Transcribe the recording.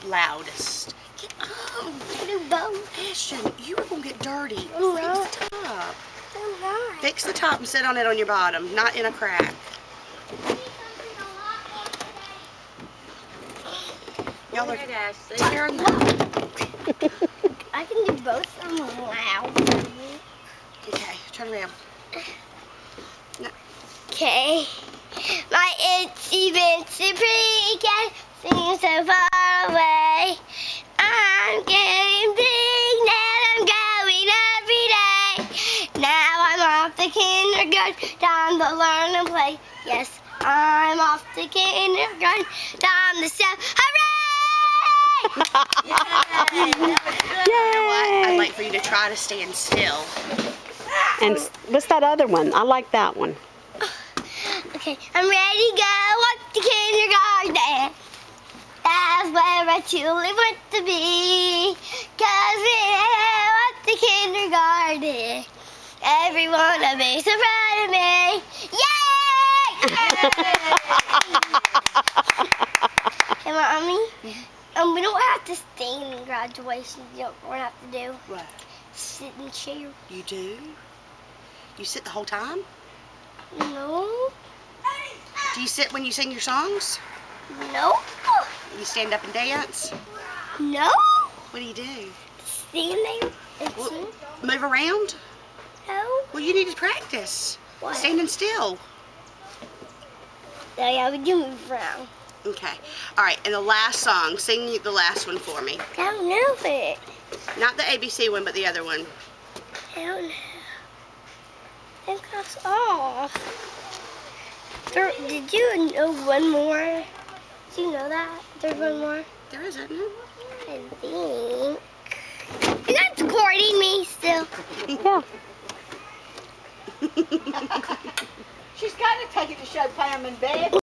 loudest. Get up. Do both. Ashton, you are going to get dirty. I'm Fix not. the top. I'm not. Fix the top and sit on it on your bottom, not in a crack. Y'all are tearing I can do both. I'm loud. Okay, turn around. No. Okay. My itsy bitsy pretty cat seems so far away. I'm getting big now. I'm going every day. Now I'm off to kindergarten, time to learn and play. Yes, I'm off to kindergarten, time to shout hooray! You know what? I'd like for you to try to stand still. And what's that other one? I like that one. Okay, I'm ready to go up to kindergarten. That's where I truly want to be. 'Cause we're up to kindergarten. Everyone will be so proud of me. Yay! Hey, Mommy. We don't have to stay in graduation. You know what we have to do? What? Sit in chair. You do? You sit the whole time? No. Do you sit when you sing your songs? No. You stand up and dance? No. What do you do? Stand there and Well, sing. move around? No. Well, you need to practice. What? Standing still. Oh, yeah, we do move around. Okay. All right, and the last song. Sing the last one for me. I don't know it. Not the ABC one, but the other one. I don't know. It cuts off. Did you know one more? Did you know that? There's one more? There is, isn't there? I think. You're not recording me still. Yeah. She's got to take it to show Pam in bed.